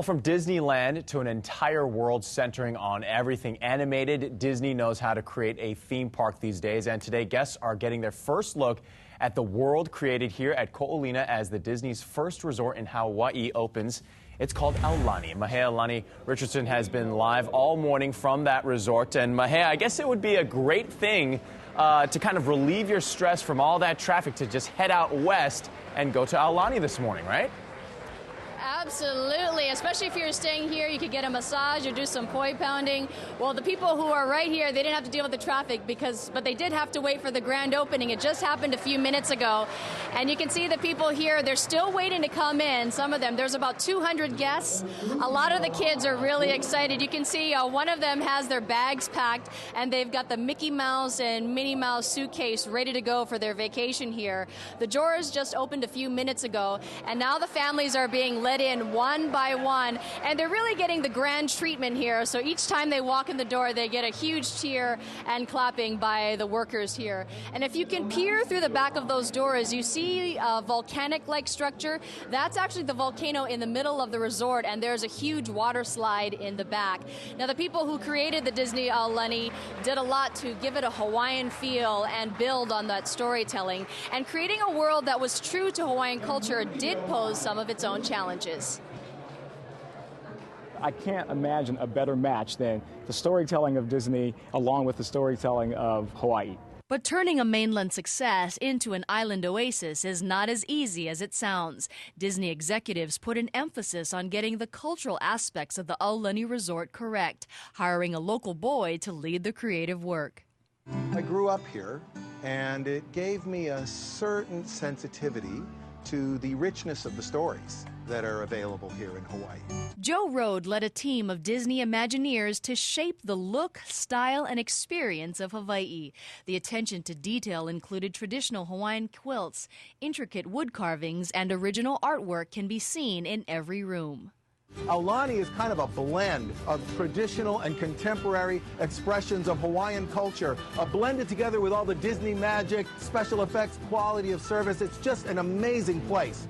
From Disneyland to an entire world centering on everything animated, Disney knows how to create a theme park these days. And today, guests are getting their first look at the world created here at Ko'olina as the Disney's first resort in Hawaii opens. It's called Aulani. Lani Richardson has been live all morning from that resort. And Mahea, I guess it would be a great thing to kind of relieve your stress from all that traffic to just head out west and go to Aulani this morning, right? Absolutely, especially if you're staying here, you could get a massage or do some poi pounding. Well, the people who are right here, they didn't have to deal with the traffic but they did have to wait for the grand opening. It just happened a few minutes ago. And you can see the people here, they're still waiting to come in. Some of them, there's about 200 guests. A lot of the kids are really excited. You can see one of them has their bags packed and they've got the Mickey Mouse and Minnie Mouse suitcase ready to go for their vacation here. The doors just opened a few minutes ago and now the families are being let in one by one, and they're really getting the grand treatment here. So each time they walk in the door, they get a huge cheer and clapping by the workers here. And if you can peer through the back of those doors, you see a volcanic-like structure. That's actually the volcano in the middle of the resort, and there's a huge water slide in the back. Now, the people who created the Disney Aulani did a lot to give it a Hawaiian feel and build on that storytelling. And creating a world that was true to Hawaiian culture did pose some of its own challenges. I can't imagine a better match than the storytelling of Disney along with the storytelling of Hawaii. But turning a mainland success into an island oasis is not as easy as it sounds. Disney executives put an emphasis on getting the cultural aspects of the Aulani Resort correct, hiring a local boy to lead the creative work. I grew up here, and it gave me a certain sensitivity to the richness of the stories that are available here in Hawaii. Joe Rode led a team of Disney Imagineers to shape the look, style, and experience of Hawaii. The attention to detail included traditional Hawaiian quilts, intricate wood carvings, and original artwork can be seen in every room. Aulani is kind of a blend of traditional and contemporary expressions of Hawaiian culture, blended together with all the Disney magic, special effects, quality of service. It's just an amazing place.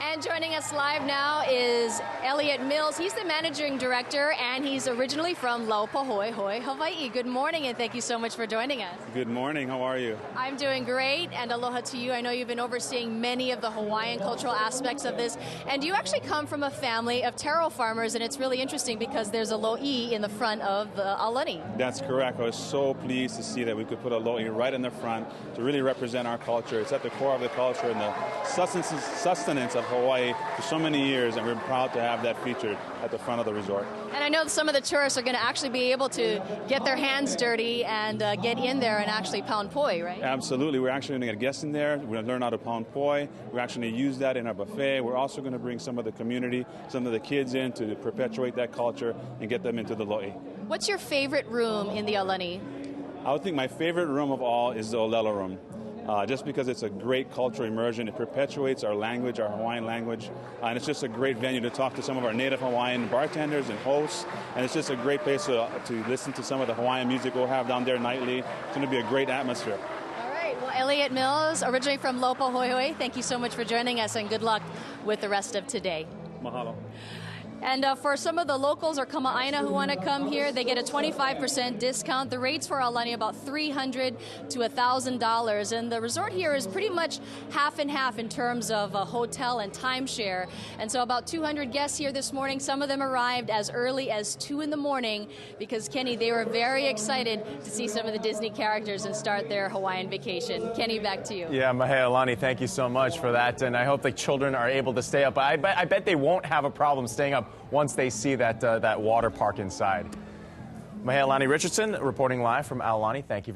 And joining us live now is Elliot Mills. He's the managing director, and he's originally from Laupahoehoe, Hawaii. Good morning, and thank you so much for joining us. Good morning. How are you? I'm doing great, and aloha to you. I know you've been overseeing many of the Hawaiian cultural aspects of this, and you actually come from a family of taro farmers, and it's really interesting because there's a lo'i in the front of the Aulani. That's correct. I was so pleased to see that we could put a lo'i right in the front to really represent our culture. It's at the core of the culture and the sustenance of Hawaii for so many years, and we're proud to have that featured at the front of the resort. And I know some of the tourists are going to actually be able to get their hands dirty and get in there and actually pound poi, right? Absolutely. We're actually going to get guests in there. We're going to learn how to pound poi. We're actually going to use that in our buffet. We're also going to bring some of the community, some of the kids in to perpetuate that culture and get them into the lo'i. What's your favorite room in the Aulani? I would think my favorite room of all is the Olelo room. Just because it's a great cultural immersion. It perpetuates our language, our Hawaiian language, and it's just a great venue to talk to some of our native Hawaiian bartenders and hosts, and it's just a great place to listen to some of the Hawaiian music we'll have down there nightly. It's going to be a great atmosphere. All right. Well, Elliot Mills, originally from Laupahoehoe, thank you so much for joining us, and good luck with the rest of today. Mahalo. And for some of the locals or kama'aina who want to come here, they get a 25% discount. The rates for Aulani about $300 to $1,000. And the resort here is pretty much half and half in terms of a hotel and timeshare. And so about 200 guests here this morning. Some of them arrived as early as 2 in the morning because, Kenny, they were very excited to see some of the Disney characters and start their Hawaiian vacation. Kenny, back to you. Yeah, Mahea Lani, thank you so much for that. And I hope the children are able to stay up. I bet they won't have a problem staying up once they see that water park inside. Mahea Lani Richardson reporting live from Aulani. Thank you.